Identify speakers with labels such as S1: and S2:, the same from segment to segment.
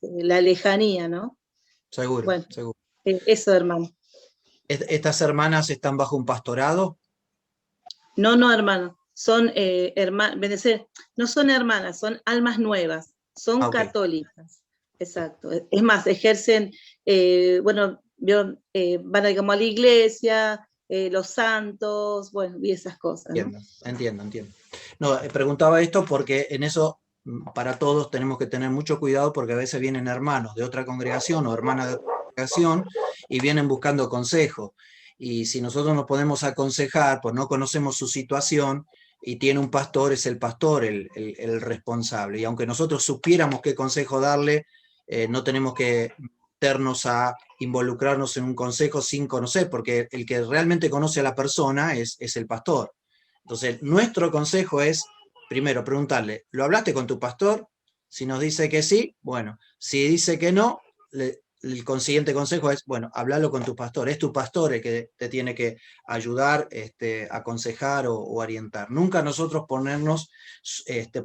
S1: la lejanía, ¿no?
S2: Seguro,
S1: Bueno,
S2: seguro.
S1: eso, hermano.
S2: ¿Estas hermanas están bajo un pastorado?
S1: No, no, hermano. Son no son hermanas, son almas nuevas, son
S2: Ah, ok.
S1: católicas. Exacto. Es más, ejercen, bueno, van como a la iglesia, los santos, bueno, y esas cosas, ¿no?
S2: Entiendo, entiendo, entiendo. No, preguntaba esto porque en eso para todos tenemos que tener mucho cuidado porque a veces vienen hermanos de otra congregación o hermanas de otra congregación y vienen buscando consejo. Y si nosotros nos podemos aconsejar, pues no conocemos su situación y tiene un pastor, es el pastor el responsable. Y aunque nosotros supiéramos qué consejo darle, no tenemos que meternos a involucrarnos en un consejo sin conocer, porque el que realmente conoce a la persona es el pastor. Entonces, nuestro consejo es, primero, preguntarle, ¿lo hablaste con tu pastor? Si nos dice que sí, bueno, si dice que no, el consiguiente consejo es, bueno, háblalo con tu pastor. Es tu pastor el que te tiene que ayudar, aconsejar o orientar. Nunca nosotros ponernos,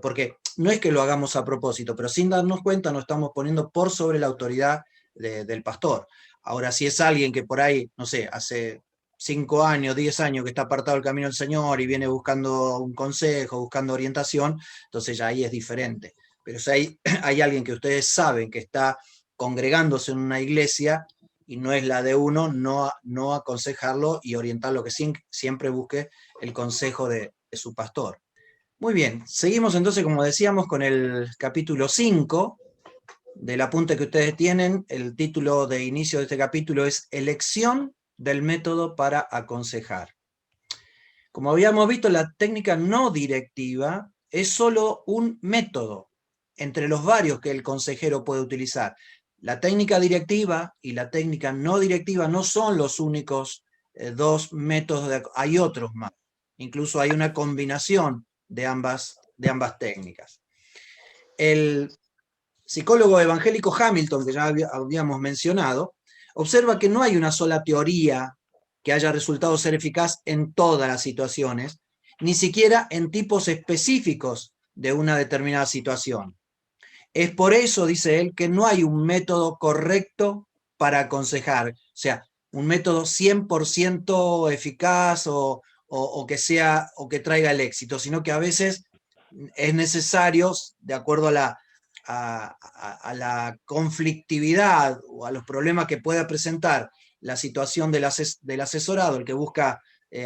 S2: porque no es que lo hagamos a propósito, pero sin darnos cuenta nos estamos poniendo por sobre la autoridad del pastor. Ahora, si es alguien que por ahí, no sé, hace 5 años, 10 años que está apartado del camino del Señor y viene buscando un consejo, buscando orientación, entonces ya ahí es diferente. Pero si hay alguien que ustedes saben que está congregándose en una iglesia y no es la de uno, no aconsejarlo y orientarlo, que siempre busque el consejo de su pastor. Muy bien, seguimos entonces, como decíamos, con el capítulo 5 del apunte que ustedes tienen. El título de inicio de este capítulo es Elección del método para aconsejar. Como habíamos visto, la técnica no directiva es solo un método entre los varios que el consejero puede utilizar. La técnica directiva y la técnica no directiva no son los únicos dos métodos, hay otros más. Incluso hay una combinación de ambas técnicas. El psicólogo evangélico Hamilton, que ya habíamos mencionado, observa que no hay una sola teoría que haya resultado ser eficaz en todas las situaciones, ni siquiera en tipos específicos de una determinada situación. Es por eso, dice él, que no hay un método correcto para aconsejar, o sea, un método 100% eficaz o que traiga el éxito, sino que a veces es necesario, de acuerdo a la conflictividad o a los problemas que pueda presentar la situación del asesorado, el que busca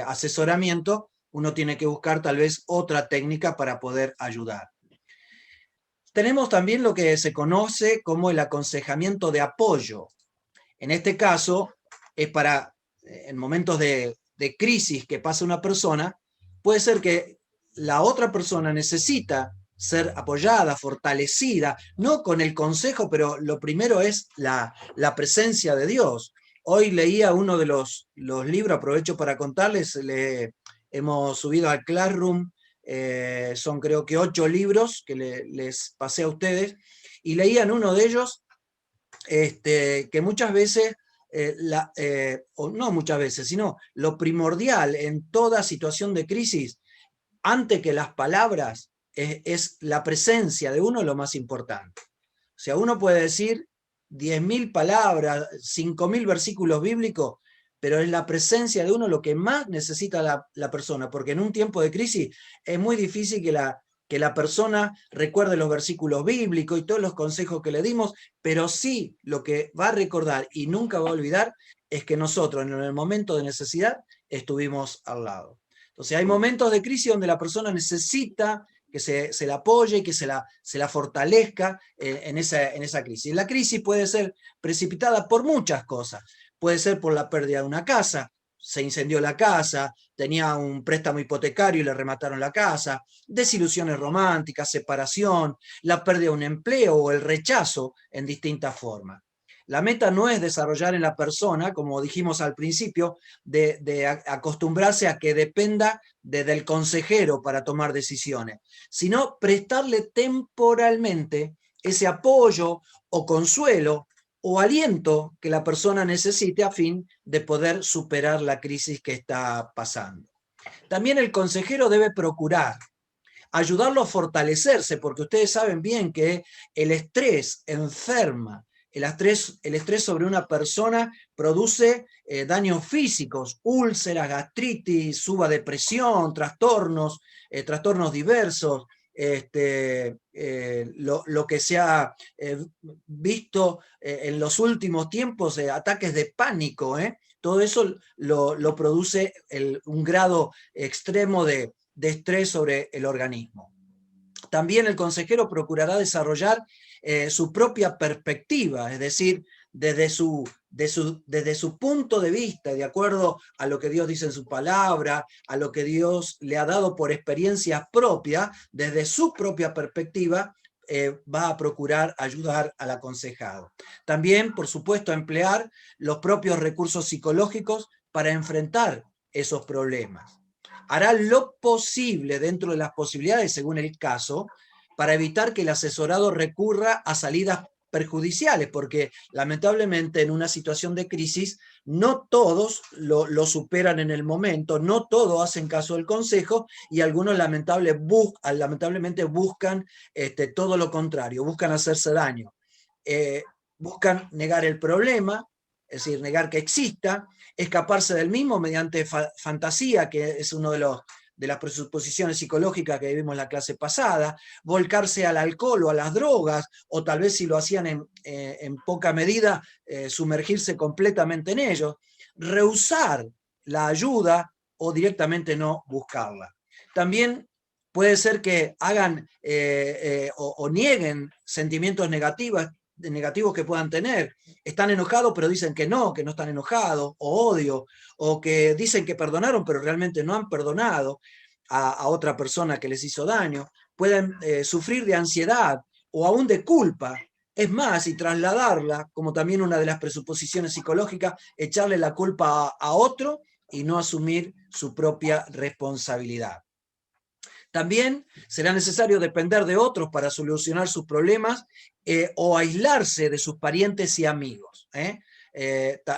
S2: asesoramiento, uno tiene que buscar tal vez otra técnica para poder ayudar. Tenemos también lo que se conoce como el aconsejamiento de apoyo. En este caso, es para, en momentos de crisis que pasa una persona, puede ser que la otra persona necesita ser apoyada, fortalecida, no con el consejo, pero lo primero es la presencia de Dios. Hoy leía uno de los libros, aprovecho para contarles, hemos subido al Classroom, son creo que 8 libros que les pasé a ustedes, y leían uno de ellos que muchas veces, o no muchas veces, sino lo primordial en toda situación de crisis, antes que las palabras, es la presencia de uno lo más importante. O sea, uno puede decir 10.000 palabras, 5.000 versículos bíblicos, pero es la presencia de uno lo que más necesita la persona, porque en un tiempo de crisis es muy difícil que la persona recuerde los versículos bíblicos y todos los consejos que le dimos, pero sí lo que va a recordar y nunca va a olvidar es que nosotros en el momento de necesidad estuvimos al lado. Entonces hay momentos de crisis donde la persona necesita que se la apoye, que se la fortalezca en esa crisis. La crisis puede ser precipitada por muchas cosas. Puede ser por la pérdida de una casa, se incendió la casa, tenía un préstamo hipotecario y le remataron la casa, desilusiones románticas, separación, la pérdida de un empleo o el rechazo en distintas formas. La meta no es desarrollar en la persona, como dijimos al principio, de acostumbrarse a que dependa del consejero para tomar decisiones, sino prestarle temporalmente ese apoyo o consuelo o aliento que la persona necesite a fin de poder superar la crisis que está pasando. También el consejero debe procurar ayudarlo a fortalecerse, porque ustedes saben bien que el estrés enferma, el estrés sobre una persona produce daños físicos, úlceras, gastritis, suba de presión, trastornos diversos. Lo que se ha visto en los últimos tiempos, ataques de pánico, todo eso lo produce un grado extremo de estrés sobre el organismo. También el consejero procurará desarrollar su propia perspectiva, es decir, desde su punto de vista, de acuerdo a lo que Dios dice en su palabra, a lo que Dios le ha dado por experiencias propias, desde su propia perspectiva, va a procurar ayudar al aconsejado. También, por supuesto, emplear los propios recursos psicológicos para enfrentar esos problemas. Hará lo posible dentro de las posibilidades, según el caso, para evitar que el asesorado recurra a salidas perjudiciales, porque lamentablemente en una situación de crisis no todos lo superan en el momento, no todos hacen caso del consejo y algunos lamentablemente buscan todo lo contrario, buscan hacerse daño, buscan negar el problema, es decir, negar que exista, escaparse del mismo mediante fantasía, que es uno de las presuposiciones psicológicas que vimos en la clase pasada, volcarse al alcohol o a las drogas, o tal vez si lo hacían en poca medida, sumergirse completamente en ellos, rehusar la ayuda o directamente no buscarla. También puede ser que hagan o nieguen sentimientos negativos que puedan tener. Están enojados pero dicen que no están enojados, o odio, o que dicen que perdonaron pero realmente no han perdonado a otra persona que les hizo daño. Pueden sufrir de ansiedad o aún de culpa. Es más, y trasladarla, como también una de las presuposiciones psicológicas, echarle la culpa a otro y no asumir su propia responsabilidad. También será necesario depender de otros para solucionar sus problemas o aislarse de sus parientes y amigos.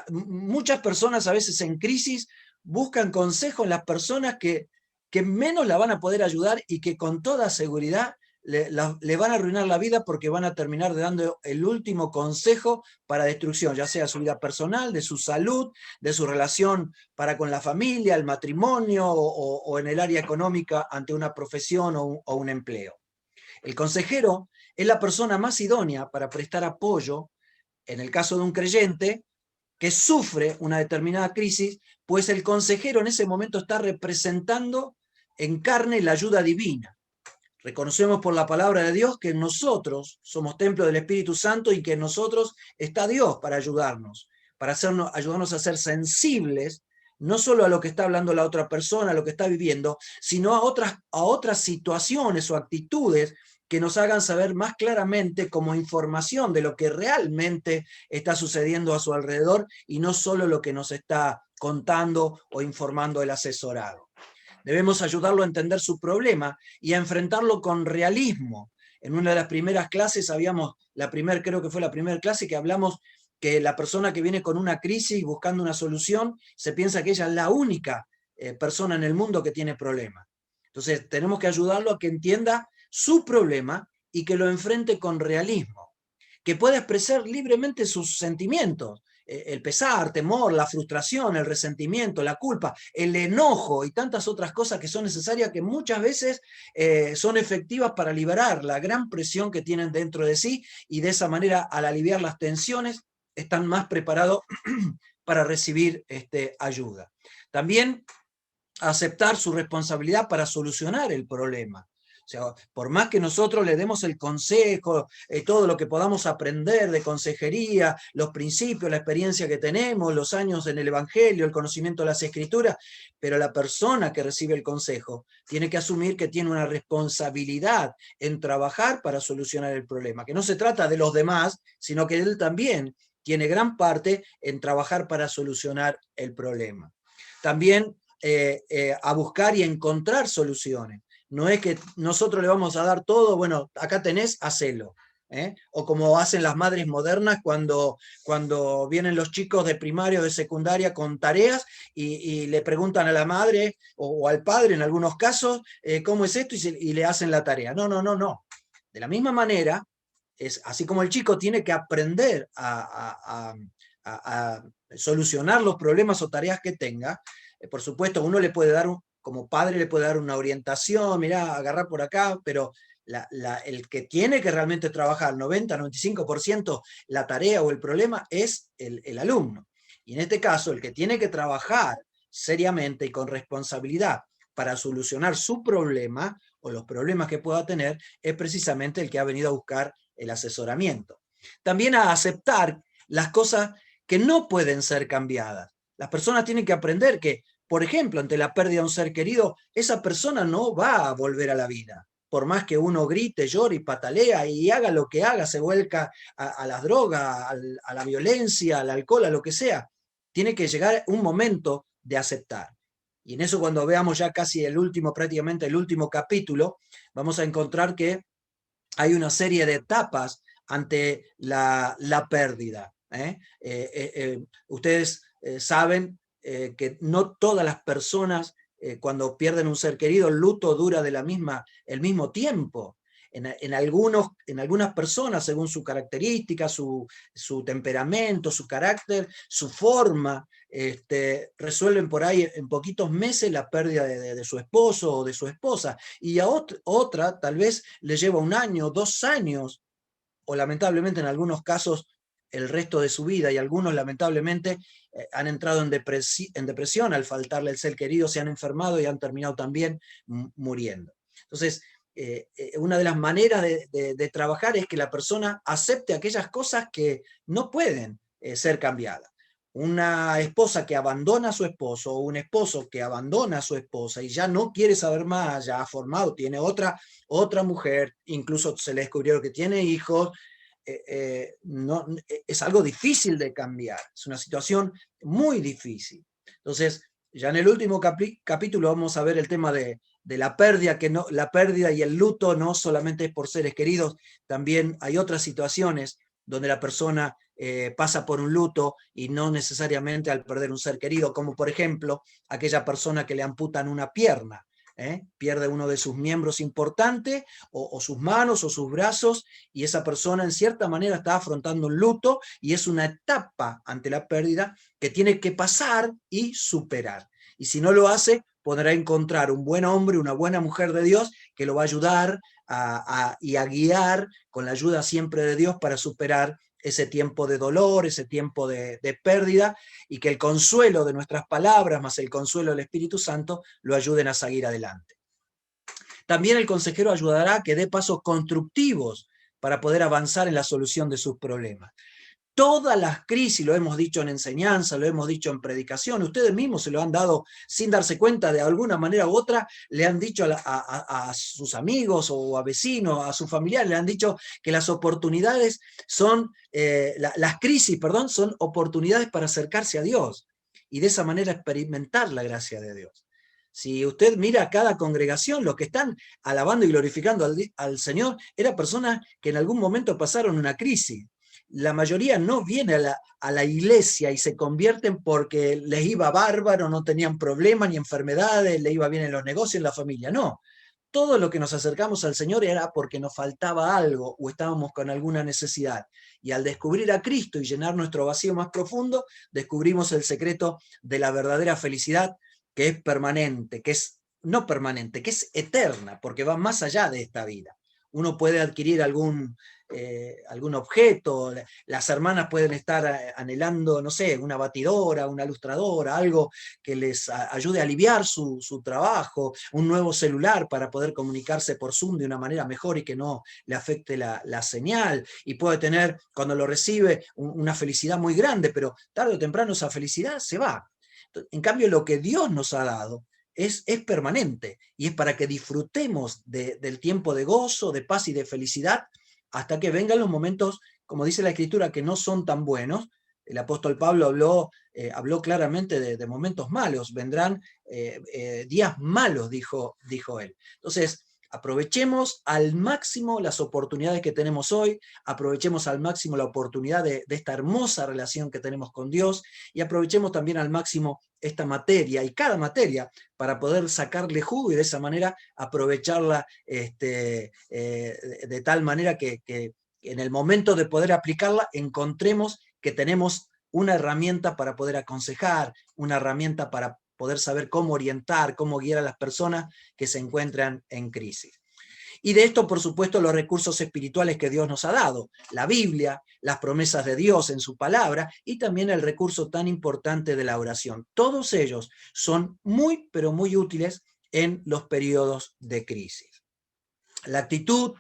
S2: Muchas personas a veces en crisis buscan consejo en las personas que menos la van a poder ayudar y que con toda seguridad le van a arruinar la vida porque van a terminar dando el último consejo para destrucción, ya sea su vida personal, de su salud, de su relación para con la familia, el matrimonio o en el área económica ante una profesión o un empleo. El consejero es la persona más idónea para prestar apoyo en el caso de un creyente que sufre una determinada crisis, pues el consejero en ese momento está representando en carne la ayuda divina. Reconocemos por la palabra de Dios que nosotros somos templo del Espíritu Santo y que en nosotros está Dios para ayudarnos, para ayudarnos a ser sensibles, no solo a lo que está hablando la otra persona, a lo que está viviendo, sino a otras situaciones o actitudes que nos hagan saber más claramente como información de lo que realmente está sucediendo a su alrededor y no solo lo que nos está contando o informando el asesorado. Debemos ayudarlo a entender su problema y a enfrentarlo con realismo. En una de las primeras clases creo que fue la primera clase que hablamos que la persona que viene con una crisis buscando una solución, se piensa que ella es la única persona en el mundo que tiene problemas. Entonces tenemos que ayudarlo a que entienda su problema y que lo enfrente con realismo, que pueda expresar libremente sus sentimientos, el pesar, temor, la frustración, el resentimiento, la culpa, el enojo y tantas otras cosas que son necesarias, que muchas veces son efectivas para liberar la gran presión que tienen dentro de sí, y de esa manera, al aliviar las tensiones, están más preparados para recibir ayuda. También aceptar su responsabilidad para solucionar el problema. O sea, por más que nosotros le demos el consejo, todo lo que podamos aprender de consejería, los principios, la experiencia que tenemos, los años en el Evangelio, el conocimiento de las Escrituras, pero la persona que recibe el consejo tiene que asumir que tiene una responsabilidad en trabajar para solucionar el problema, que no se trata de los demás, sino que él también tiene gran parte en trabajar para solucionar el problema. También a buscar y encontrar soluciones. No es que nosotros le vamos a dar todo, bueno, acá tenés, hacelo. O como hacen las madres modernas cuando vienen los chicos de primaria o de secundaria con tareas y le preguntan a la madre o al padre en algunos casos, ¿cómo es esto? Y le hacen la tarea. No, no, no, no. De la misma manera, es así como el chico tiene que aprender a solucionar los problemas o tareas que tenga. Por supuesto, uno le puede dar, como padre le puede dar una orientación, mirá, agarrar por acá, pero el que tiene que realmente trabajar 90-95% la tarea o el problema es el alumno. Y en este caso, el que tiene que trabajar seriamente y con responsabilidad para solucionar su problema o los problemas que pueda tener es precisamente el que ha venido a buscar el asesoramiento. También a aceptar las cosas que no pueden ser cambiadas. Las personas tienen que aprender que, por ejemplo, ante la pérdida de un ser querido, esa persona no va a volver a la vida. Por más que uno grite, llore y patalea y haga lo que haga, se vuelca a las drogas, a la violencia, al alcohol, a lo que sea, tiene que llegar un momento de aceptar. Y en eso, cuando veamos ya casi el último, prácticamente el último capítulo, vamos a encontrar que hay una serie de etapas ante la pérdida. Ustedes saben que no todas las personas cuando pierden un ser querido, el luto dura el mismo tiempo. En algunas personas, según su característica, su temperamento, su carácter, su forma, resuelven por ahí en poquitos meses la pérdida de su esposo o de su esposa, y a otra tal vez le lleva 1 año, 2 años, o lamentablemente en algunos casos el resto de su vida, y algunos lamentablemente han entrado en depresión al faltarle el ser querido, se han enfermado y han terminado también muriendo. Entonces, una de las maneras de trabajar es que la persona acepte aquellas cosas que no pueden ser cambiadas. Una esposa que abandona a su esposo, o un esposo que abandona a su esposa y ya no quiere saber más, ya ha formado, tiene otra mujer, incluso se le descubrió que tiene hijos, no, es algo difícil de cambiar, es una situación muy difícil. Entonces, ya en el último capítulo vamos a ver el tema de la pérdida, la pérdida y el luto no solamente es por seres queridos, también hay otras situaciones donde la persona pasa por un luto y no necesariamente al perder un ser querido, como por ejemplo aquella persona que le amputan una pierna. Pierde uno de sus miembros importantes, o sus manos o sus brazos, y esa persona en cierta manera está afrontando un luto, y es una etapa ante la pérdida que tiene que pasar y superar. Y si no lo hace, podrá encontrar un buen hombre, una buena mujer de Dios que lo va a ayudar y a guiar con la ayuda siempre de Dios para superar ese tiempo de dolor, ese tiempo de pérdida, y que el consuelo de nuestras palabras más el consuelo del Espíritu Santo lo ayuden a seguir adelante. También el consejero ayudará a que dé pasos constructivos para poder avanzar en la solución de sus problemas. Todas las crisis, lo hemos dicho en enseñanza, lo hemos dicho en predicación, ustedes mismos se lo han dado sin darse cuenta, de alguna manera u otra, le han dicho a sus amigos o a vecinos, a sus familiares, le han dicho que las oportunidades son, las crisis, perdón, son oportunidades para acercarse a Dios y de esa manera experimentar la gracia de Dios. Si usted mira a cada congregación, los que están alabando y glorificando al Señor, eran personas que en algún momento pasaron una crisis. La mayoría no viene a la iglesia y se convierten porque les iba bárbaro, no tenían problemas ni enfermedades, les iba bien en los negocios, en la familia. No, todo lo que nos acercamos al Señor era porque nos faltaba algo o estábamos con alguna necesidad. Y al descubrir a Cristo y llenar nuestro vacío más profundo, descubrimos el secreto de la verdadera felicidad, que es permanente, que es no permanente, que es eterna, porque va más allá de esta vida. Uno puede adquirir algún objeto, las hermanas pueden estar anhelando, no sé, una batidora, una lustradora, algo que les ayude a aliviar su trabajo, un nuevo celular para poder comunicarse por Zoom de una manera mejor y que no le afecte la señal, y puede tener, cuando lo recibe, una felicidad muy grande, pero tarde o temprano esa felicidad se va. En cambio, lo que Dios nos ha dado es permanente, y es para que disfrutemos del tiempo de gozo, de paz y de felicidad, hasta que vengan los momentos, como dice la Escritura, que no son tan buenos. El apóstol Pablo habló claramente de momentos malos, vendrán días malos, dijo él. Entonces, aprovechemos al máximo las oportunidades que tenemos hoy, aprovechemos al máximo la oportunidad de esta hermosa relación que tenemos con Dios, y aprovechemos también al máximo esta materia y cada materia para poder sacarle jugo y de esa manera aprovecharla de tal manera que en el momento de poder aplicarla encontremos que tenemos una herramienta para poder aconsejar, una herramienta para poder saber cómo orientar, cómo guiar a las personas que se encuentran en crisis. Y de esto, por supuesto, los recursos espirituales que Dios nos ha dado, la Biblia, las promesas de Dios en su palabra, y también el recurso tan importante de la oración. Todos ellos son muy, pero muy útiles en los periodos de crisis. La actitud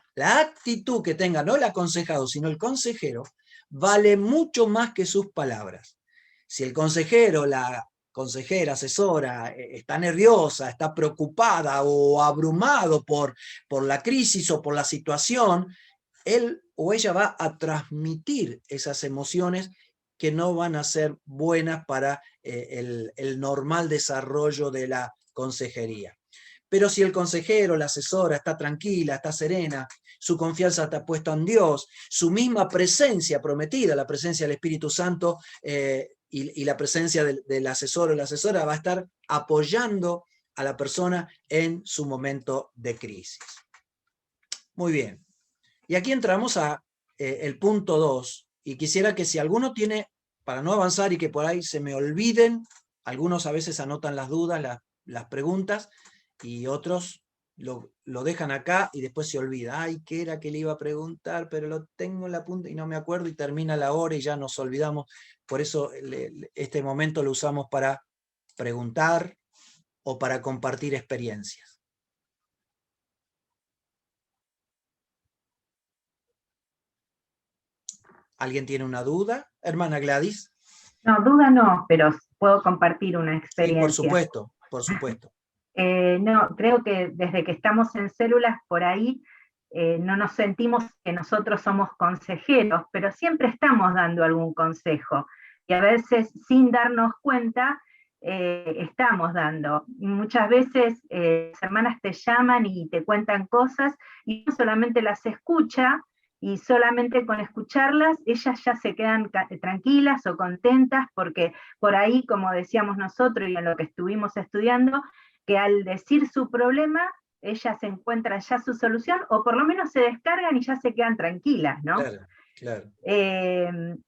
S2: que tenga no el aconsejado, sino el consejero, vale mucho más que sus palabras. Si el consejero, la consejera, asesora, está nerviosa, está preocupada o abrumado por la crisis o por la situación, él o ella va a transmitir esas emociones que no van a ser buenas para el normal desarrollo de la consejería. Pero si el consejero, la asesora está tranquila, está serena, su confianza está puesta en Dios, su misma presencia prometida, la presencia del Espíritu Santo y la presencia del asesor o la asesora va a estar apoyando a la persona en su momento de crisis. Muy bien. Y aquí entramos a el punto 2, y quisiera que si alguno tiene, para no avanzar y que por ahí se me olviden, algunos a veces anotan las dudas, las preguntas, y otros lo dejan acá y después se olvida. Ay, ¿qué era que le iba a preguntar? Pero lo tengo en la punta y no me acuerdo, y termina la hora y ya nos olvidamos. Por eso este momento lo usamos para preguntar o para compartir experiencias. ¿Alguien tiene una duda? Hermana Gladys.
S3: No, duda no, pero puedo compartir una experiencia.
S2: Sí, por supuesto, por supuesto.
S3: No, creo que desde que estamos en células por ahí no nos sentimos que nosotros somos consejeros, pero siempre estamos dando algún consejo. Y a veces sin darnos cuenta estamos dando. Muchas veces las hermanas te llaman y te cuentan cosas y uno solamente las escucha, y solamente con escucharlas ellas ya se quedan tranquilas o contentas, porque por ahí, como decíamos nosotros y en lo que estuvimos estudiando, que al decir su problema, ellas encuentran ya su solución, o por lo menos se descargan y ya se quedan tranquilas, ¿no?
S2: Claro, claro.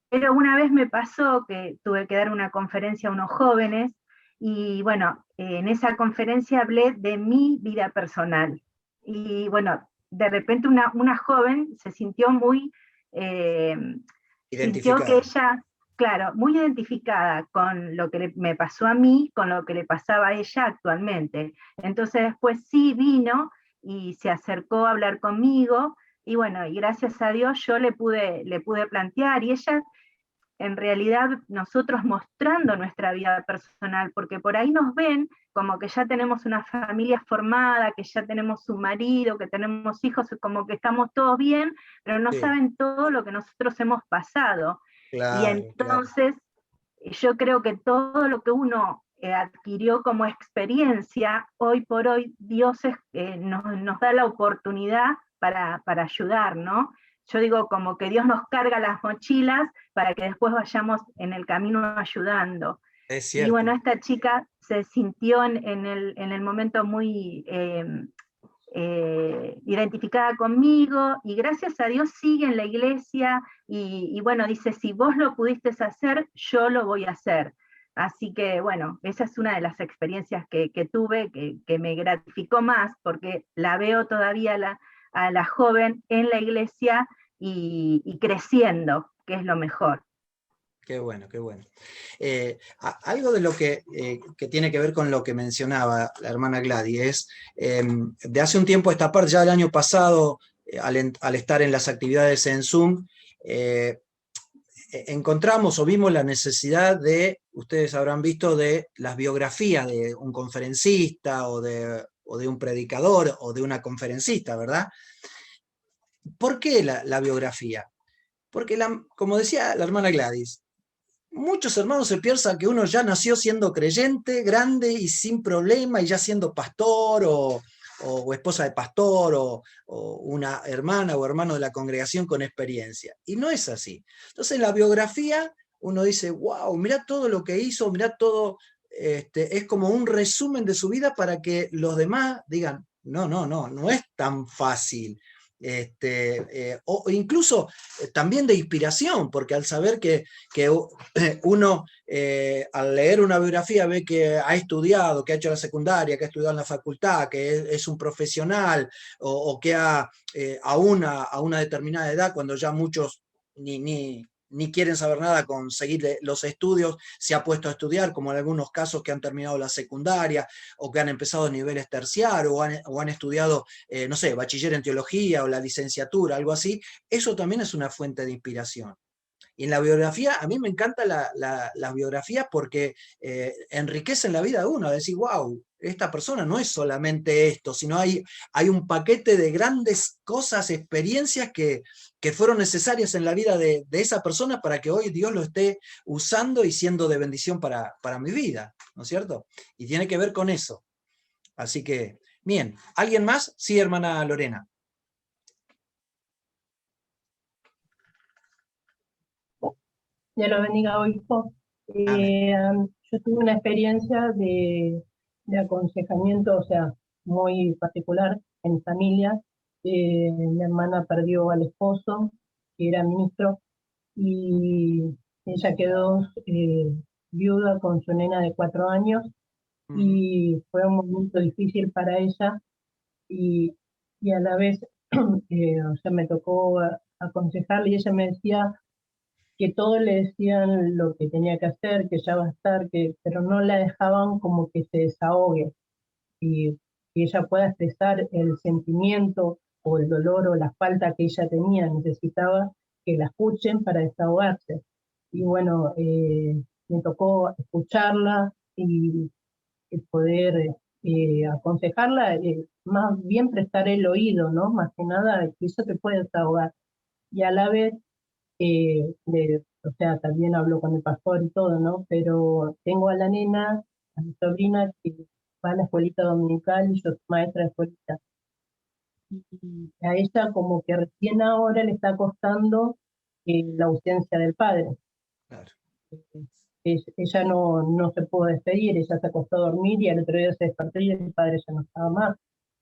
S3: Pero una vez me pasó que tuve que dar una conferencia a unos jóvenes, y bueno, en esa conferencia hablé de mi vida personal. Y bueno, de repente una joven se sintió muy... sintió que ella... Claro, muy identificada con lo que me pasó a mí, con lo que le pasaba a ella actualmente. Entonces después sí vino y se acercó a hablar conmigo, y bueno, y gracias a Dios yo le pude plantear, y ella, en realidad, nosotros mostrando nuestra vida personal, porque por ahí nos ven como que ya tenemos una familia formada, que ya tenemos un marido, que tenemos hijos, como que estamos todos bien, pero no saben todo lo que nosotros hemos pasado. Claro, y entonces yo creo que todo lo que uno adquirió como experiencia, hoy por hoy Dios nos da la oportunidad para ayudar, ¿no? Yo digo como que Dios nos carga las mochilas para que después vayamos en el camino ayudando. Es cierto. Y bueno, esta chica se sintió en el momento muy identificada conmigo, y gracias a Dios sigue en la iglesia, y bueno, dice, si vos lo pudiste hacer, yo lo voy a hacer. Así que bueno, esa es una de las experiencias que tuve, que me gratificó más, porque la veo todavía a la joven en la iglesia y creciendo, que es lo mejor.
S2: Qué bueno, qué bueno. Algo de lo que tiene que ver con lo que mencionaba la hermana Gladys es, de hace un tiempo a esta parte, ya el año pasado, al estar en las actividades en Zoom, encontramos o vimos la necesidad de, ustedes habrán visto, de las biografías de un conferencista o de un predicador o de una conferencista, ¿verdad? ¿Por qué la biografía? Porque, como decía la hermana Gladys, muchos hermanos se piensan que uno ya nació siendo creyente, grande y sin problema, y ya siendo pastor o o esposa de pastor, o una hermana o hermano de la congregación con experiencia. Y no es así. Entonces en la biografía uno dice, wow, mirá todo lo que hizo, mirá todo, es como un resumen de su vida para que los demás digan, no es tan fácil. O incluso también de inspiración, porque al saber que uno al leer una biografía ve que ha estudiado, que ha hecho la secundaria, que ha estudiado en la facultad, que es un profesional, o que a una determinada edad, cuando ya muchos ni quieren saber nada con seguir los estudios, se ha puesto a estudiar, como en algunos casos que han terminado la secundaria, o que han empezado niveles terciarios, o han estudiado, no sé, bachiller en teología, o la licenciatura, algo así. Eso también es una fuente de inspiración. Y en la biografía, a mí me encanta las biografías porque enriquecen la vida de uno, decir, wow, esta persona no es solamente esto, sino hay un paquete de grandes cosas, experiencias que fueron necesarias en la vida de esa persona para que hoy Dios lo esté usando y siendo de bendición para mi vida, ¿no es cierto? Y tiene que ver con eso. Así que, bien, ¿alguien más? Sí, hermana Lorena.
S4: Dios lo bendiga, obispo.
S2: Amén.
S4: Yo tuve una experiencia de aconsejamiento, o sea, muy particular en mi familia. Mi hermana perdió al esposo, que era ministro, y ella quedó viuda con su nena de 4 años, y fue un momento difícil para ella, y, y a la vez, o sea, me tocó aconsejarle, y ella me decía que todos le decían lo que tenía que hacer, que ya va a estar, pero no la dejaban como que se desahogue y que ella pueda expresar el sentimiento o el dolor o la falta que ella tenía. Necesitaba que la escuchen para desahogarse. Y bueno, me tocó escucharla y poder aconsejarla, más bien prestar el oído, ¿no? Más que nada, que eso te puede desahogar. Y a la vez o sea, también hablo con el pastor y todo, ¿no? Pero tengo a la nena, a mi sobrina, que va a la escuelita dominical y yo soy maestra de escuelita. Y a ella como que recién ahora le está costando la ausencia del padre.
S2: Claro.
S4: Ella no se pudo despedir, ella se acostó a dormir y al otro día se despertó y el padre ya no estaba más.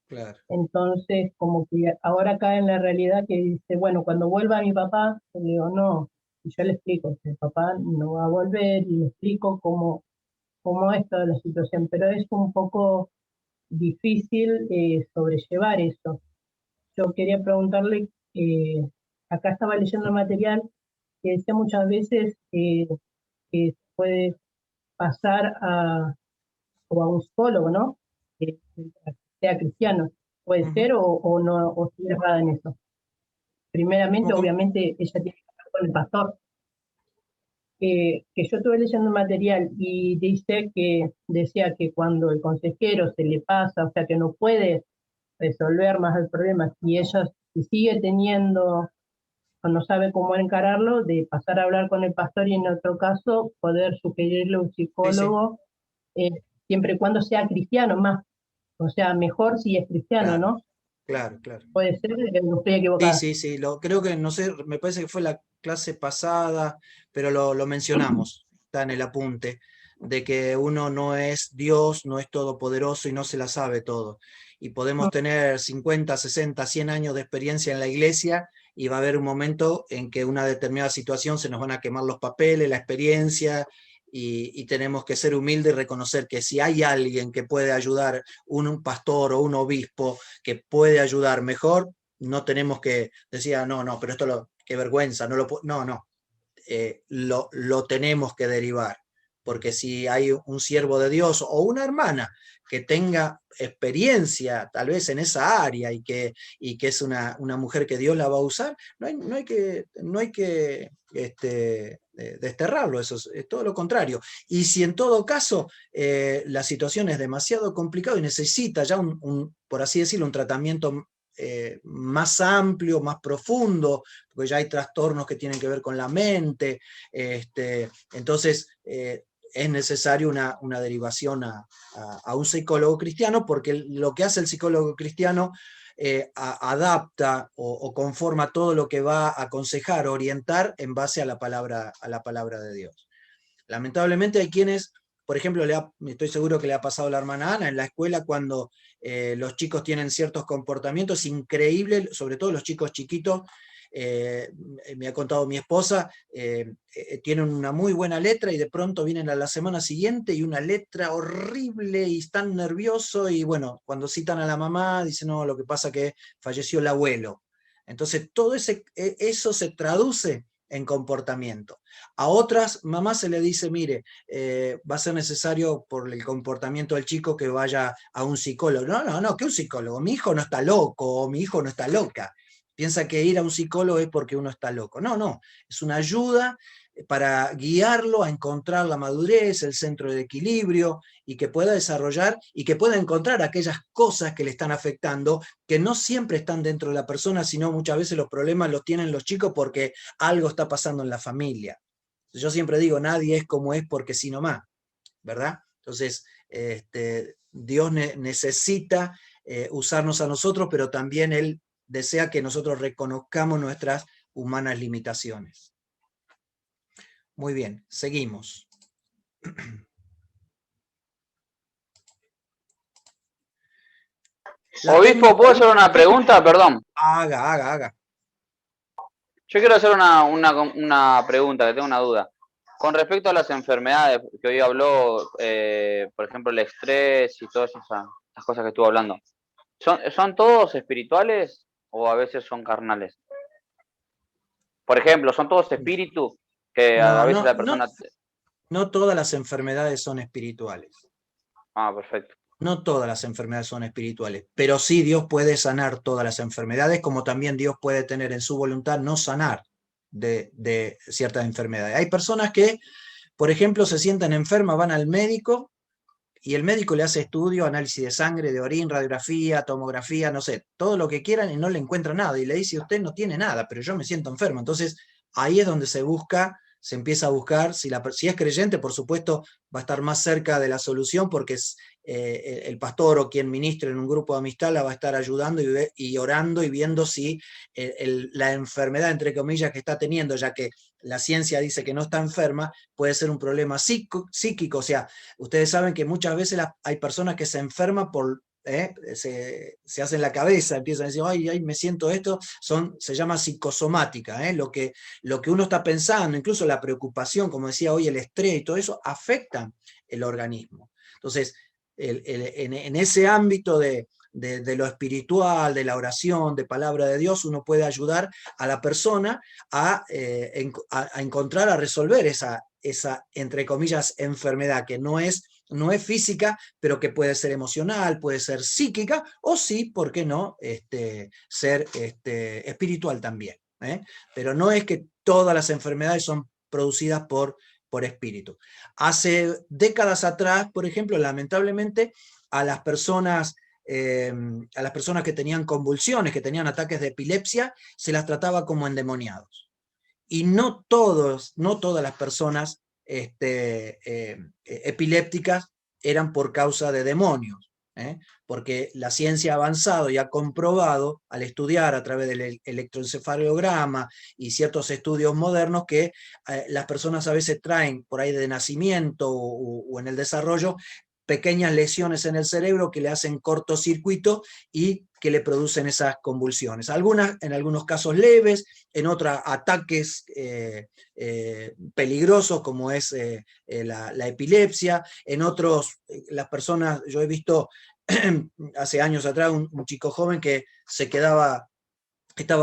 S2: Claro.
S4: Entonces, como que ahora cae en la realidad que dice, bueno, cuando vuelva mi papá, yo le digo, no, y yo le explico que el papá no va a volver, y le explico cómo es toda la situación, pero es un poco difícil sobrellevar eso. Yo quería preguntarle, acá estaba leyendo material que decía muchas veces que puede pasar o a un psicólogo, ¿no? Que sea cristiano. ¿Puede ser o no, o estoy errada en eso? Primeramente, obviamente, ella tiene que hablar con el pastor. Que yo estuve leyendo material y decía que cuando el consejero se le pasa, o sea, que no puede resolver más el problema, y ella sigue teniendo o no sabe cómo encararlo, de pasar a hablar con el pastor y en otro caso poder sugerirle a un psicólogo, siempre y cuando sea cristiano más. O sea, mejor si es cristiano,
S2: Claro,
S4: ¿no?
S2: claro, claro.
S4: Puede ser, no estoy equivocada.
S2: Sí, creo que, no sé, me parece que fue la clase pasada, pero lo mencionamos, está en el apunte, de que uno no es Dios, no es todopoderoso y no se la sabe todo. Y podemos tener 50, 60, 100 años de experiencia en la iglesia y va a haber un momento en que una determinada situación se nos van a quemar los papeles, la experiencia, y tenemos que ser humildes y reconocer que si hay alguien que puede ayudar, un pastor o un obispo que puede ayudar mejor, no tenemos que decir, no, pero esto qué vergüenza, no, lo tenemos que derivar, porque si hay un siervo de Dios o una hermana que tenga experiencia tal vez en esa área y que es una mujer que Dios la va a usar, no hay que desterrarlo, eso es todo lo contrario. Y si en todo caso la situación es demasiado complicada y necesita ya por así decirlo, un tratamiento más amplio, más profundo, porque ya hay trastornos que tienen que ver con la mente, entonces es necesario una derivación a un psicólogo cristiano, porque lo que hace el psicólogo cristiano adapta o conforma todo lo que va a aconsejar, orientar en base a la palabra de Dios. Lamentablemente hay quienes, por ejemplo, estoy seguro que le ha pasado a la hermana Ana en la escuela cuando los chicos tienen ciertos comportamientos increíbles, sobre todo los chicos chiquitos. Me ha contado mi esposa, tienen una muy buena letra y de pronto vienen a la semana siguiente y una letra horrible y están nerviosos y bueno, cuando citan a la mamá dicen, no, lo que pasa es que falleció el abuelo. Entonces todo eso se traduce en comportamiento. A otras mamás se le dice, mire, va a ser necesario por el comportamiento del chico que vaya a un psicólogo. No, ¿qué un psicólogo? Mi hijo no está loco o mi hijo no está loca. Piensa que ir a un psicólogo es porque uno está loco. No, es una ayuda para guiarlo a encontrar la madurez, el centro de equilibrio, y que pueda desarrollar y que pueda encontrar aquellas cosas que le están afectando, que no siempre están dentro de la persona, sino muchas veces los problemas los tienen los chicos porque algo está pasando en la familia. Yo siempre digo, nadie es como es porque sí nomás, ¿verdad? Entonces, Dios necesita usarnos a nosotros, pero también Él desea que nosotros reconozcamos nuestras humanas limitaciones. Muy bien, seguimos.
S5: Obispo, ¿puedo hacer una pregunta? Perdón.
S2: Haga.
S5: Yo quiero hacer una pregunta, que tengo una duda. Con respecto a las enfermedades que hoy habló, por ejemplo, el estrés y todas esas cosas que estuvo hablando, ¿son todos espirituales o a veces son carnales? Por ejemplo, ¿son todos espíritus que a veces la persona...
S2: No todas las enfermedades son espirituales.
S5: Ah, perfecto.
S2: No todas las enfermedades son espirituales, pero sí Dios puede sanar todas las enfermedades, como también Dios puede tener en su voluntad no sanar de ciertas enfermedades. Hay personas que, por ejemplo, se sienten enfermas, van al médico y el médico le hace estudio, análisis de sangre, de orina, radiografía, tomografía, no sé, todo lo que quieran y no le encuentra nada. Y le dice, usted no tiene nada, pero yo me siento enfermo. Entonces, ahí es donde se empieza a buscar, si es creyente, por supuesto, va a estar más cerca de la solución porque el pastor o quien ministre en un grupo de amistad la va a estar ayudando y orando y viendo si la enfermedad, entre comillas, que está teniendo, ya que la ciencia dice que no está enferma, puede ser un problema psíquico. O sea, ustedes saben que muchas veces hay personas que se enferman se hacen la cabeza, empiezan a decir, ay, me siento esto, se llama psicosomática, lo que uno está pensando, incluso la preocupación, como decía hoy, el estrés y todo eso, afectan el organismo. Entonces, en ese ámbito de lo espiritual, de la oración, de palabra de Dios, uno puede ayudar a la persona a encontrar, a resolver esa, entre comillas, enfermedad, que no es física, pero que puede ser emocional, puede ser psíquica, o sí, ¿por qué no?, ser espiritual también. Pero no es que todas las enfermedades son producidas por espíritu. Hace décadas atrás, por ejemplo, lamentablemente, a las personas que tenían convulsiones, que tenían ataques de epilepsia, se las trataba como endemoniados. Y no todas las personas epilépticas eran por causa de demonios, porque la ciencia ha avanzado y ha comprobado, al estudiar a través del electroencefalograma y ciertos estudios modernos, que las personas a veces traen por ahí de nacimiento o en el desarrollo pequeñas lesiones en el cerebro que le hacen cortocircuito y que le producen esas convulsiones. En algunos casos leves, en otros ataques peligrosos como es la epilepsia, en otros las personas, yo he visto hace años atrás un chico joven que estaba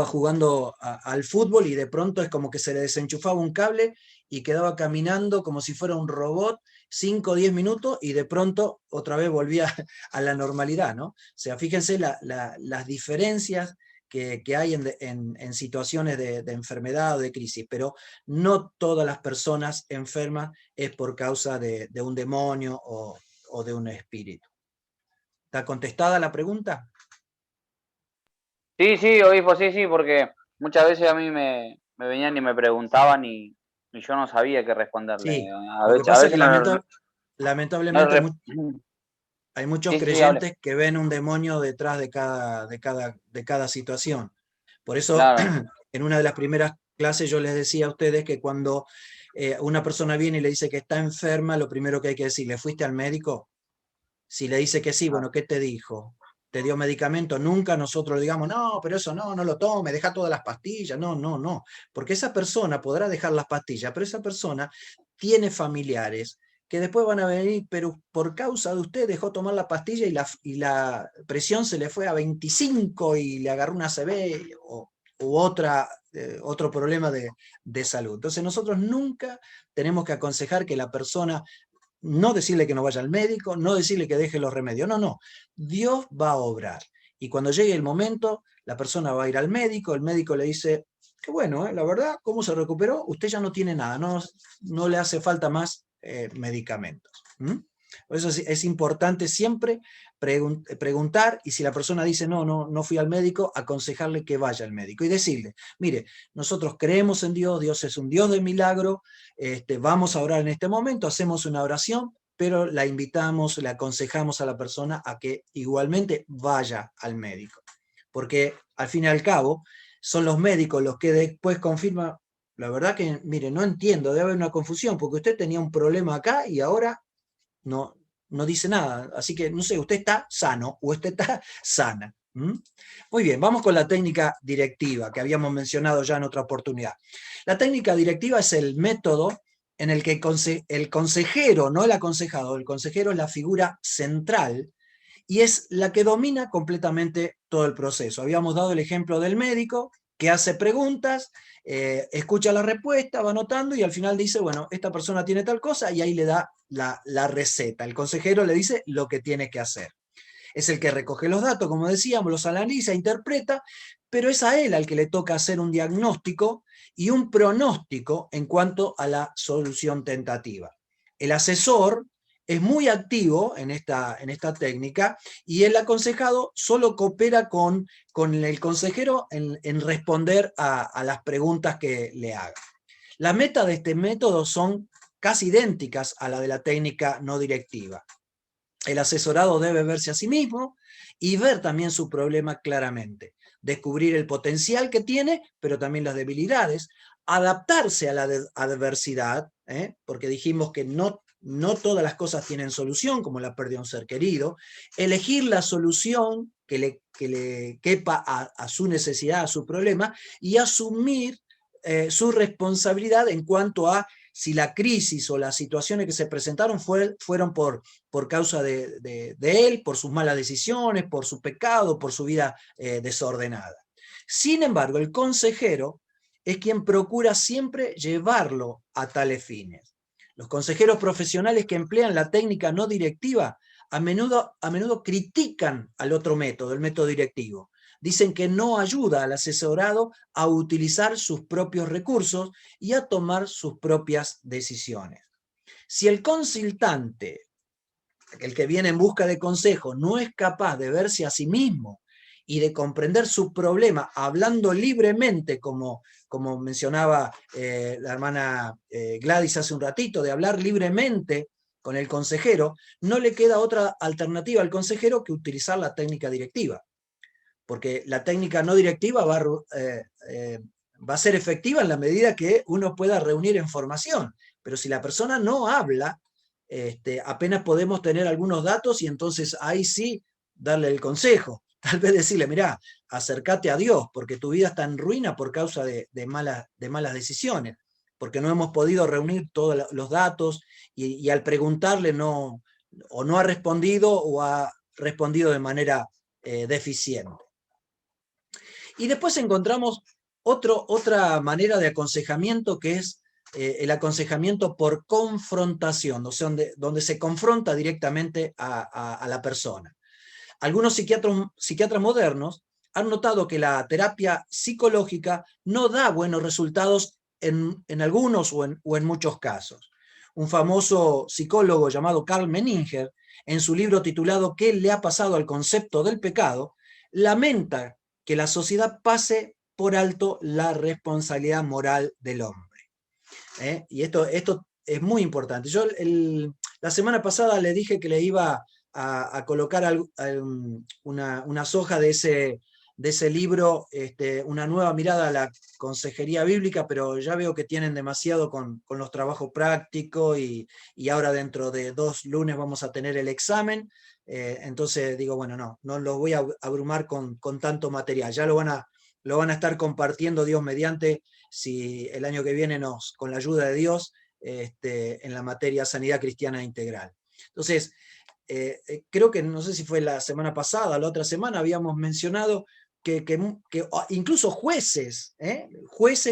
S2: jugando al fútbol y de pronto es como que se le desenchufaba un cable y quedaba caminando como si fuera un robot 5 o 10 minutos y de pronto otra vez volvía a la normalidad, ¿no? O sea, fíjense las diferencias que hay en situaciones de enfermedad o de crisis, pero no todas las personas enfermas es por causa de un demonio o de un espíritu. ¿Está contestada la pregunta?
S5: Sí, obispo, sí, porque muchas veces a mí me venían y me preguntaban y Y yo no sabía qué responderle.
S2: Sí,
S5: A
S2: lo que
S5: veces,
S2: pasa es que
S5: no
S2: lamentablemente
S5: re-
S2: hay muchos
S5: Sí, sí, hable.
S2: creyentes que ven un demonio detrás de cada situación. Por eso,
S5: Claro,
S2: en una de las primeras clases yo les decía a ustedes que cuando una persona viene y le dice que está enferma, lo primero que hay que decirle, ¿fuiste al médico? Si le dice que sí,
S5: ah,
S2: bueno, ¿qué te dijo? ¿Te dio medicamento? Nunca nosotros le digamos, no, pero eso no, no lo tome, deja todas las pastillas. No, no, no. Porque esa persona podrá dejar las pastillas, pero esa persona tiene familiares que después van a venir, pero por causa de usted dejó tomar la pastilla y la presión se le fue a 25 y le agarró una ACV u otro problema de salud. Entonces nosotros nunca tenemos que aconsejar que la persona no decirle que no vaya al médico, no decirle que deje los remedios, no, no. Dios va a obrar. Y cuando llegue el momento, la persona va a ir al médico, el médico le dice, que bueno, la verdad, ¿cómo se recuperó? Usted ya no tiene nada, no le hace falta más medicamentos. Por eso es importante siempre preguntar, y si la persona dice, no fui al médico, aconsejarle que vaya al médico y decirle, mire, nosotros creemos en Dios, Dios es un Dios de milagro, vamos a orar en este momento, hacemos una oración, pero la invitamos, le aconsejamos a la persona a que igualmente vaya al médico. Porque al fin y al cabo, son los médicos los que después confirman, la verdad que, mire, no entiendo, debe haber una confusión, porque usted tenía un problema acá y ahora no dice nada. Así que, no sé, usted está sano o usted está sana. Muy bien, vamos con la técnica directiva que habíamos mencionado ya en otra oportunidad. La técnica directiva es el método en el que el consejero, no el aconsejado, el consejero es la figura central y es la que domina completamente todo el proceso. Habíamos dado el ejemplo del médico que hace preguntas, escucha la respuesta, va anotando y al final dice, bueno, esta persona tiene tal cosa y ahí le da la receta. El consejero le dice lo que tiene que hacer. Es el que recoge los datos, como decíamos, los analiza, interpreta, pero es a él al que le toca hacer un diagnóstico y un pronóstico en cuanto a la solución tentativa. El asesor es muy activo en esta técnica y el aconsejado solo coopera con el consejero en responder a las preguntas que le haga. Las metas de este método son casi idénticas a la de la técnica no directiva. El asesorado debe verse a sí mismo y ver también su problema claramente, descubrir el potencial que tiene, pero también las debilidades, adaptarse a la adversidad, porque dijimos que no todas las cosas tienen solución, como la pérdida de un ser querido, elegir la solución que le quepa a su necesidad, a su problema, y asumir su responsabilidad en cuanto a si la crisis o las situaciones que se presentaron fueron por causa de él, por sus malas decisiones, por su pecado, por su vida desordenada. Sin embargo, el consejero es quien procura siempre llevarlo a tales fines. Los consejeros profesionales que emplean la técnica no directiva a menudo critican al otro método, el método directivo. Dicen que no ayuda al asesorado a utilizar sus propios recursos y a tomar sus propias decisiones. Si el consultante, el que viene en busca de consejo, no es capaz de verse a sí mismo y de comprender su problema hablando libremente, como mencionaba la hermana Gladys hace un ratito, de hablar libremente con el consejero, no le queda otra alternativa al consejero que utilizar la técnica directiva. Porque la técnica no directiva va a ser efectiva en la medida que uno pueda reunir información. Pero si la persona no habla, apenas podemos tener algunos datos y entonces ahí sí darle el consejo. Tal vez decirle, mirá, acércate a Dios, porque tu vida está en ruina por causa de malas decisiones, porque no hemos podido reunir todos los datos y al preguntarle no ha respondido o ha respondido de manera deficiente. Y después encontramos otra manera de aconsejamiento que es el aconsejamiento por confrontación, o sea, donde se confronta directamente a la persona. Algunos psiquiatras modernos han notado que la terapia psicológica no da buenos resultados en algunos o en muchos casos. Un famoso psicólogo llamado Karl Menninger, en su libro titulado ¿Qué le ha pasado al concepto del pecado?, lamenta que la sociedad pase por alto la responsabilidad moral del hombre. Y esto es muy importante. Yo la semana pasada le dije que le iba a colocar unas hojas de ese libro, Una nueva mirada a la consejería bíblica, pero ya veo que tienen demasiado con los trabajos prácticos y ahora dentro de 2 lunes vamos a tener el examen. Entonces digo, bueno, no los voy a abrumar con tanto material. Ya lo van a estar compartiendo, Dios mediante, si el año que viene con la ayuda de Dios, en la materia Sanidad Cristiana Integral. Entonces, creo que no sé si fue la semana pasada o la otra semana, habíamos mencionado que incluso jueces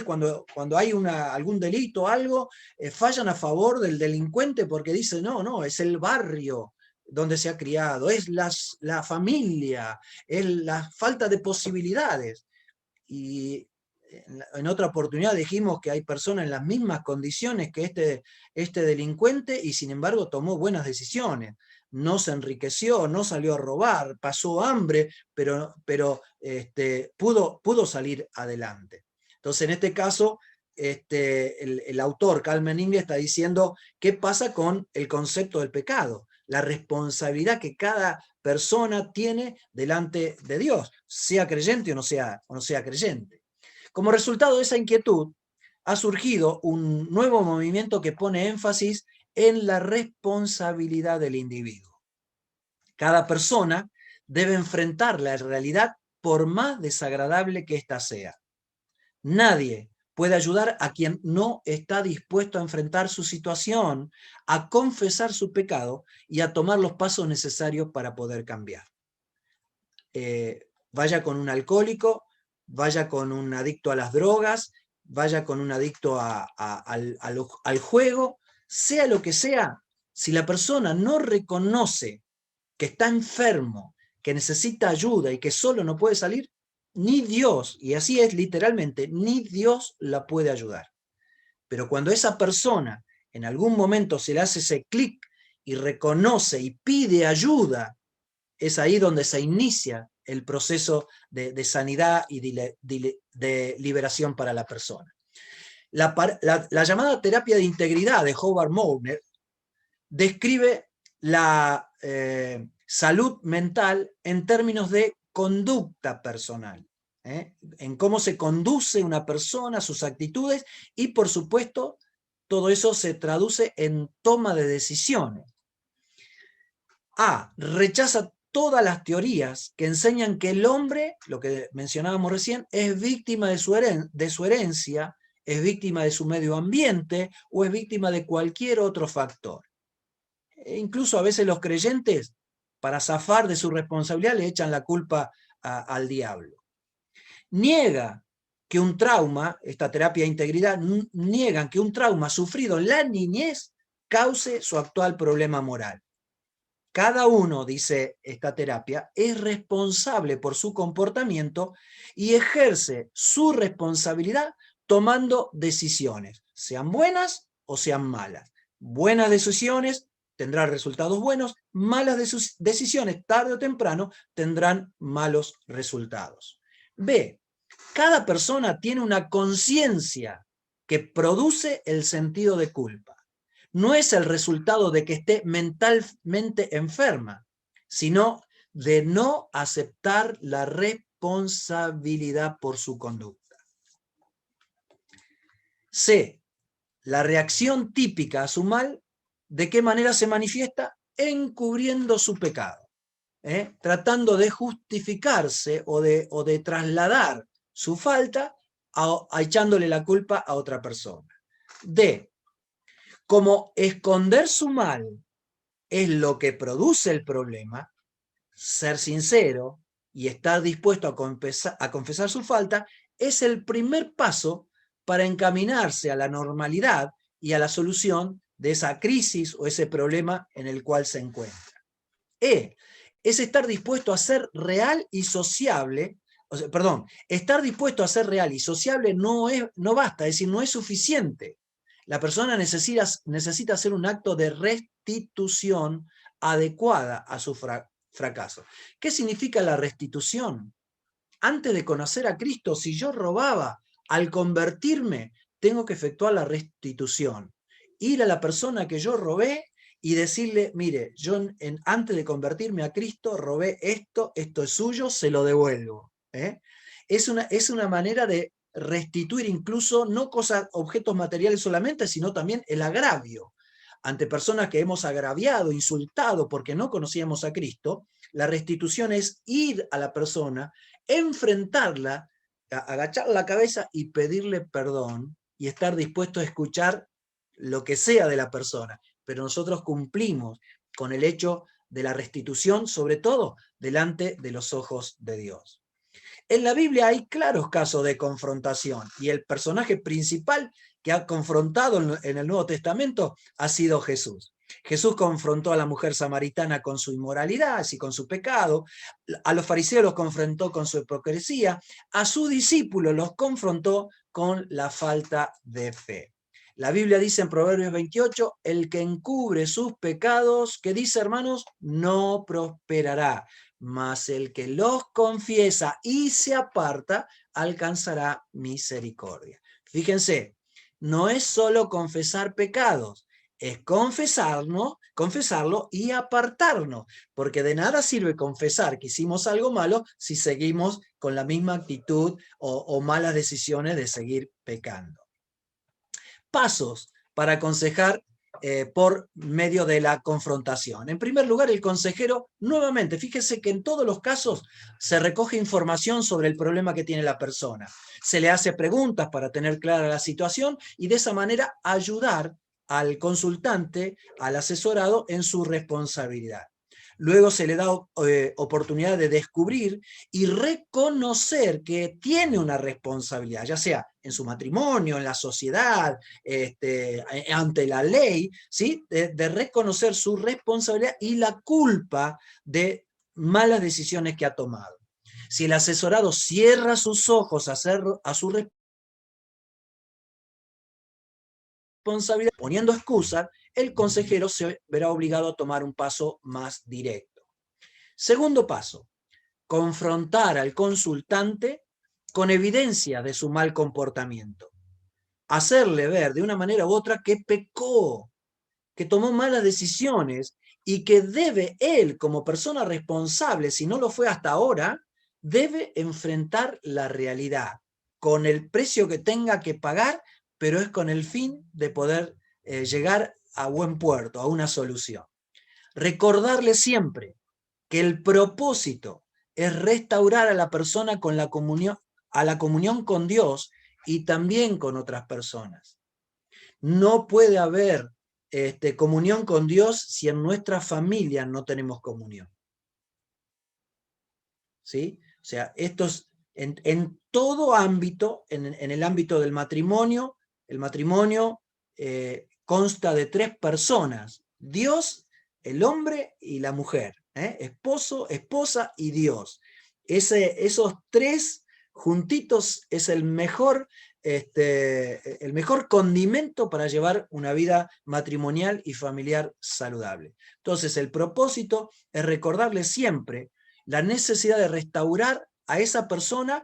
S2: cuando hay algún delito o algo, fallan a favor del delincuente porque dicen, no, es el barrio donde se ha criado, es la familia, es la falta de posibilidades. Y en otra oportunidad dijimos que hay personas en las mismas condiciones que este delincuente y sin embargo tomó buenas decisiones. No se enriqueció, no salió a robar, pasó hambre, pero pudo salir adelante. Entonces, en este caso, el autor, Carl Meningue, está diciendo qué pasa con el concepto del pecado, la responsabilidad que cada persona tiene delante de Dios, sea creyente o no sea creyente. Como resultado de esa inquietud, ha surgido un nuevo movimiento que pone énfasis en la responsabilidad del individuo. Cada persona debe enfrentar la realidad por más desagradable que ésta sea. Nadie puede ayudar a quien no está dispuesto a enfrentar su situación, a confesar su pecado y a tomar los pasos necesarios para poder cambiar. Vaya con un alcohólico, vaya con un adicto a las drogas, vaya con un adicto al juego, sea lo que sea, si la persona no reconoce que está enfermo, que necesita ayuda y que solo no puede salir, ni Dios, y así es literalmente, ni Dios la puede ayudar. Pero cuando esa persona en algún momento se le hace ese clic y reconoce y pide ayuda, es ahí donde se inicia el proceso de sanidad y de liberación para la persona. La llamada terapia de integridad de Howard Moulner describe la salud mental en términos de conducta personal, en cómo se conduce una persona, sus actitudes, y por supuesto todo eso se traduce en toma de decisiones. Rechaza todas las teorías que enseñan que el hombre, lo que mencionábamos recién, es víctima de su herencia, es víctima de su medio ambiente o es víctima de cualquier otro factor. Incluso a veces los creyentes, para zafar de su responsabilidad, le echan la culpa al diablo. Niega que un trauma, esta terapia de integridad, niegan que un trauma sufrido en la niñez cause su actual problema moral. Cada uno, dice esta terapia, es responsable por su comportamiento y ejerce su responsabilidad tomando decisiones, sean buenas o sean malas. Buenas decisiones tendrán resultados buenos, malas decisiones tarde o temprano tendrán malos resultados. B. Cada persona tiene una conciencia que produce el sentido de culpa. No es el resultado de que esté mentalmente enferma, sino de no aceptar la responsabilidad por su conducta. C. La reacción típica a su mal, ¿de qué manera se manifiesta? Encubriendo su pecado, tratando de justificarse o de trasladar su falta echándole la culpa a otra persona. D. Como esconder su mal es lo que produce el problema, ser sincero y estar dispuesto a confesar su falta es el primer paso para encaminarse a la normalidad y a la solución de esa crisis o ese problema en el cual se encuentra. Es estar dispuesto a ser real y sociable. Estar dispuesto a ser real y sociable no basta, es decir, no es suficiente. La persona necesita hacer un acto de restitución adecuada a su fracaso. ¿Qué significa la restitución? Antes de conocer a Cristo, si yo robaba, al convertirme, tengo que efectuar la restitución. Ir a la persona que yo robé y decirle, mire, yo antes de convertirme a Cristo robé esto, esto es suyo, se lo devuelvo. Es una manera de restituir incluso no cosas, objetos materiales solamente, sino también el agravio. Ante personas que hemos agraviado, insultado porque no conocíamos a Cristo, la restitución es ir a la persona, enfrentarla, agachar la cabeza y pedirle perdón y estar dispuesto a escuchar lo que sea de la persona. Pero nosotros cumplimos con el hecho de la restitución, sobre todo delante de los ojos de Dios. En la Biblia hay claros casos de confrontación y el personaje principal que ha confrontado en el Nuevo Testamento ha sido Jesús. Jesús confrontó a la mujer samaritana con su inmoralidad y con su pecado, a los fariseos los confrontó con su hipocresía, a sus discípulos los confrontó con la falta de fe. La Biblia dice en Proverbios 28, el que encubre sus pecados, ¿qué dice, hermanos? No prosperará, mas el que los confiesa y se aparta, alcanzará misericordia. Fíjense, no es solo confesar pecados, es confesarlo y apartarnos, porque de nada sirve confesar que hicimos algo malo si seguimos con la misma actitud o malas decisiones de seguir pecando. Pasos para aconsejar por medio de la confrontación. En primer lugar, el consejero, nuevamente, fíjese que en todos los casos se recoge información sobre el problema que tiene la persona. Se le hace preguntas para tener clara la situación y de esa manera ayudar al consultante, al asesorado en su responsabilidad. Luego se le da oportunidad de descubrir y reconocer que tiene una responsabilidad, ya sea en su matrimonio, en la sociedad, ante la ley, ¿sí? de reconocer su responsabilidad y la culpa de malas decisiones que ha tomado. Si el asesorado cierra sus ojos a su responsabilidad poniendo excusas, el consejero se verá obligado a tomar un paso más directo. Segundo paso, confrontar al consultante con evidencia de su mal comportamiento. Hacerle ver de una manera u otra que pecó, que tomó malas decisiones y que debe él, como persona responsable, si no lo fue hasta ahora, debe enfrentar la realidad con el precio que tenga que pagar, pero es con el fin de poder llegar a buen puerto, a una solución. Recordarle siempre que el propósito es restaurar a la persona con la comunión, a la comunión con Dios y también con otras personas. No puede haber comunión con Dios si en nuestra familia no tenemos comunión. ¿Sí? O sea, esto es en todo ámbito, en el ámbito del matrimonio, el matrimonio consta de 3 personas, Dios, el hombre y la mujer, esposo, esposa y Dios. Esos 3 juntitos es el mejor condimento para llevar una vida matrimonial y familiar saludable. Entonces, el propósito es recordarle siempre la necesidad de restaurar a esa persona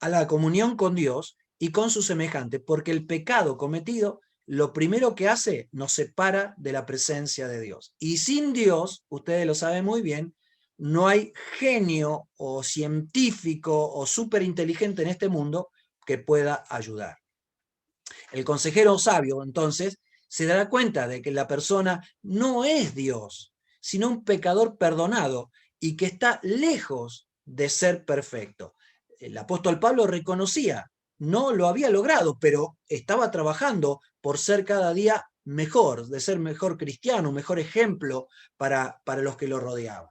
S2: a la comunión con Dios y con su semejante, porque el pecado cometido, lo primero que hace, nos separa de la presencia de Dios. Y sin Dios, ustedes lo saben muy bien, no hay genio o científico o superinteligente en este mundo que pueda ayudar. El consejero sabio, entonces, se dará cuenta de que la persona no es Dios, sino un pecador perdonado y que está lejos de ser perfecto. El apóstol Pablo reconocía, no lo había logrado, pero estaba trabajando por ser cada día mejor, de ser mejor cristiano, un mejor ejemplo para los que lo rodeaban.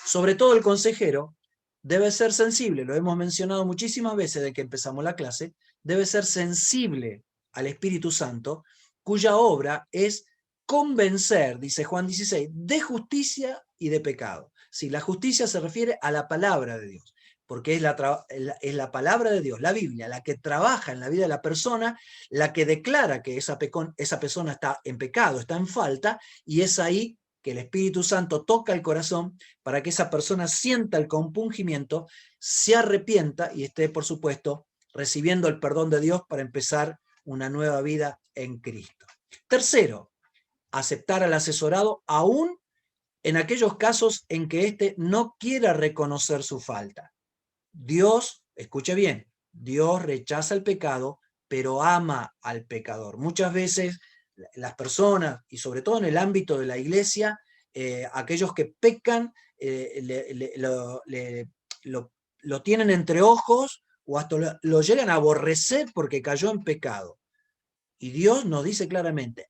S2: Sobre todo el consejero debe ser sensible, lo hemos mencionado muchísimas veces desde que empezamos la clase, debe ser sensible al Espíritu Santo, cuya obra es convencer, dice Juan 16, de justicia y de pecado. Sí, la justicia se refiere a la palabra de Dios, porque es la palabra de Dios, la Biblia, la que trabaja en la vida de la persona, la que declara que esa persona está en pecado, está en falta, y es ahí que el Espíritu Santo toca el corazón para que esa persona sienta el compungimiento, se arrepienta y esté, por supuesto, recibiendo el perdón de Dios para empezar una nueva vida en Cristo. Tercero, aceptar al asesorado aún en aquellos casos en que éste no quiera reconocer su falta. Dios, escuche bien, Dios rechaza el pecado, pero ama al pecador. Muchas veces las personas, y sobre todo en el ámbito de la iglesia, aquellos que pecan lo tienen entre ojos o hasta lo llegan a aborrecer porque cayó en pecado. Y Dios nos dice claramente,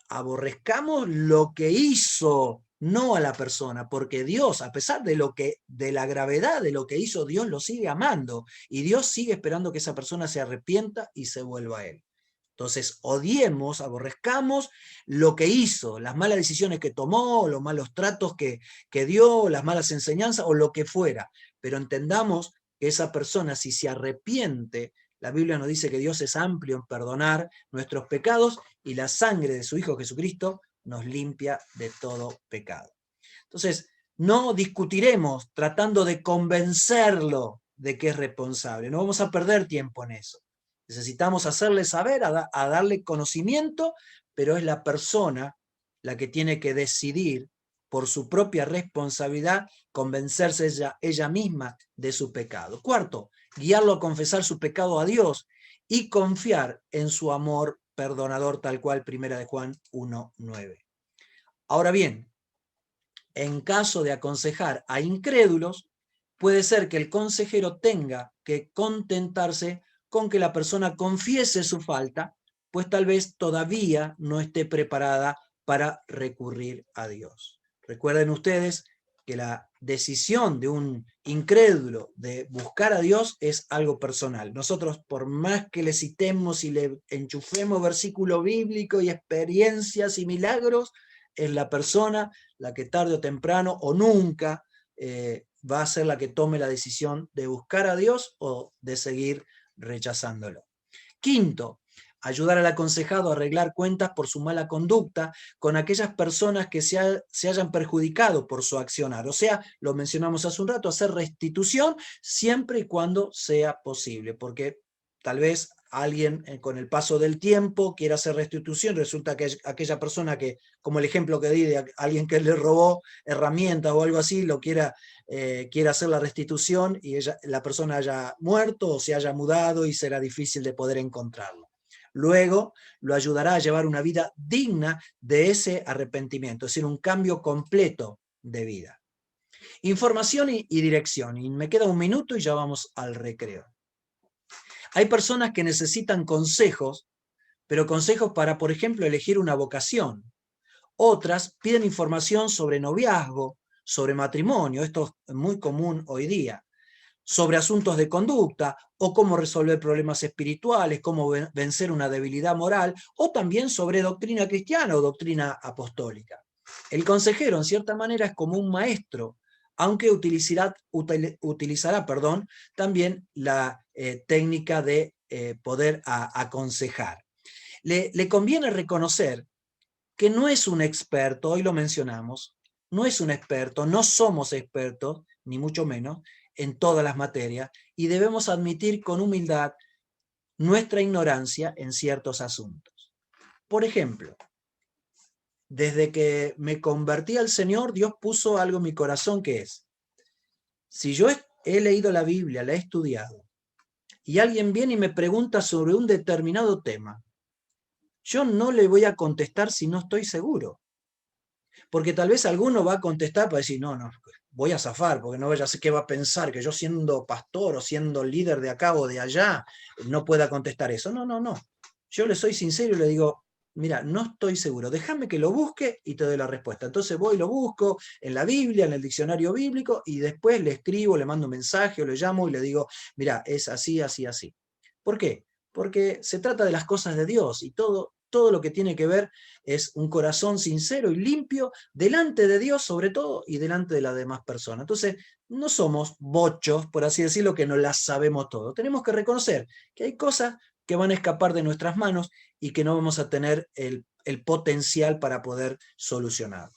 S2: aborrezcamos lo que hizo, no a la persona, porque Dios, a pesar de la gravedad de lo que hizo, Dios lo sigue amando y Dios sigue esperando que esa persona se arrepienta y se vuelva a Él. Entonces, odiemos, aborrezcamos lo que hizo, las malas decisiones que tomó, los malos tratos que dio, las malas enseñanzas o lo que fuera, pero entendamos que esa persona, si se arrepiente, la Biblia nos dice que Dios es amplio en perdonar nuestros pecados y la sangre de su Hijo Jesucristo nos limpia de todo pecado. Entonces, no discutiremos tratando de convencerlo de que es responsable. No vamos a perder tiempo en eso. Necesitamos hacerle saber, a darle conocimiento, pero es la persona la que tiene que decidir por su propia responsabilidad convencerse ella misma de su pecado. Cuarto, guiarlo a confesar su pecado a Dios y confiar en su amor perdonador, tal cual 1 Juan 1:9. Ahora bien, en caso de aconsejar a incrédulos, puede ser que el consejero tenga que contentarse con que la persona confiese su falta, pues tal vez todavía no esté preparada para recurrir a Dios. Recuerden ustedes que la decisión de un incrédulo de buscar a Dios es algo personal. Nosotros, por más que le citemos y le enchufemos versículo bíblico y experiencias y milagros, es la persona la que tarde o temprano o nunca va a ser la que tome la decisión de buscar a Dios o de seguir rechazándolo. Quinto, ayudar al aconsejado a arreglar cuentas por su mala conducta con aquellas personas que se hayan perjudicado por su accionar. O sea, lo mencionamos hace un rato, hacer restitución siempre y cuando sea posible, porque tal vez alguien con el paso del tiempo quiera hacer restitución, resulta que aquella persona que, como el ejemplo que di de alguien que le robó herramientas o algo así, quiera hacer la restitución y la persona haya muerto o se haya mudado y será difícil de poder encontrarlo. Luego lo ayudará a llevar una vida digna de ese arrepentimiento, es decir, un cambio completo de vida. Información y dirección. Y me queda un minuto y ya vamos al recreo. Hay personas que necesitan consejos, pero consejos para, por ejemplo, elegir una vocación. Otras piden información sobre noviazgo, sobre matrimonio, esto es muy común hoy día, sobre asuntos de conducta, o cómo resolver problemas espirituales, cómo vencer una debilidad moral, o también sobre doctrina cristiana o doctrina apostólica. El consejero, en cierta manera, es como un maestro, aunque utilizará también la técnica de poder aconsejar. Le conviene reconocer que no es un experto, hoy lo mencionamos, no es un experto, no somos expertos, ni mucho menos, en todas las materias, y debemos admitir con humildad nuestra ignorancia en ciertos asuntos. Por ejemplo, desde que me convertí al Señor, Dios puso algo en mi corazón que es, si yo he leído la Biblia, la he estudiado, y alguien viene y me pregunta sobre un determinado tema, yo no le voy a contestar si no estoy seguro. Porque tal vez alguno va a contestar para decir, no, voy a zafar, porque no vaya a ser qué va a pensar, que yo siendo pastor o siendo líder de acá o de allá, no pueda contestar eso. No. Yo le soy sincero y le digo, mira, no estoy seguro, déjame que lo busque y te doy la respuesta. Entonces voy y lo busco en la Biblia, en el diccionario bíblico, y después le escribo, le mando un mensaje o le llamo y le digo, mira, es así, así, así. ¿Por qué? Porque se trata de las cosas de Dios y todo lo que tiene que ver es un corazón sincero y limpio delante de Dios sobre todo y delante de las demás personas. Entonces, no somos bochos, por así decirlo, que no las sabemos todo. Tenemos que reconocer que hay cosas que van a escapar de nuestras manos y que no vamos a tener el potencial para poder solucionar.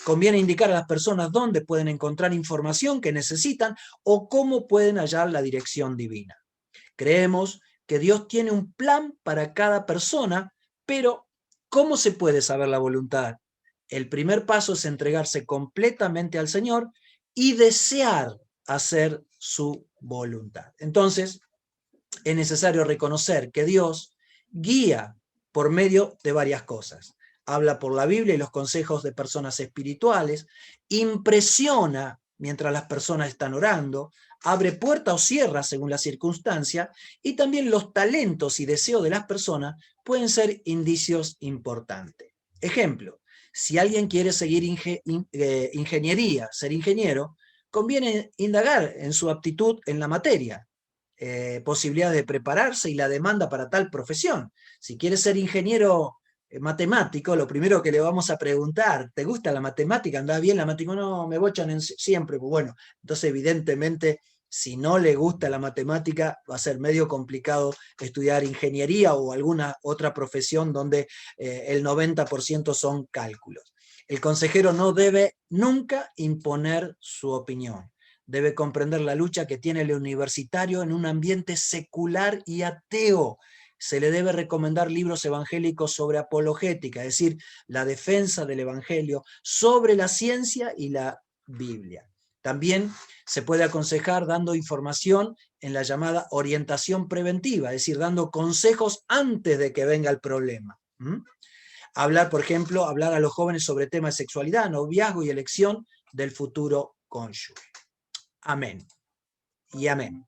S2: Conviene indicar a las personas dónde pueden encontrar información que necesitan o cómo pueden hallar la dirección divina. Creemos que Dios tiene un plan para cada persona, pero ¿cómo se puede saber la voluntad? El primer paso es entregarse completamente al Señor y desear hacer su voluntad. Entonces, es necesario reconocer que Dios guía por medio de varias cosas. Habla por la Biblia y los consejos de personas espirituales, impresiona mientras las personas están orando, abre puerta o cierra según la circunstancia, y también los talentos y deseos de las personas pueden ser indicios importantes. Ejemplo, si alguien quiere seguir ingeniería, ser ingeniero, conviene indagar en su aptitud en la materia, posibilidades de prepararse y la demanda para tal profesión. Si quieres ser ingeniero matemático, lo primero que le vamos a preguntar, ¿te gusta la matemática? ¿Andás bien la matemática? No, me bochan siempre. Pues bueno, entonces evidentemente si no le gusta la matemática va a ser medio complicado estudiar ingeniería o alguna otra profesión donde el 90% son cálculos. El consejero no debe nunca imponer su opinión. Debe comprender la lucha que tiene el universitario en un ambiente secular y ateo. Se le debe recomendar libros evangélicos sobre apologética, es decir, la defensa del evangelio, sobre la ciencia y la Biblia. También se puede aconsejar dando información en la llamada orientación preventiva, es decir, dando consejos antes de que venga el problema. Hablar, por ejemplo, hablar a los jóvenes sobre temas de sexualidad, noviazgo y elección del futuro cónyuge. Amén y amén.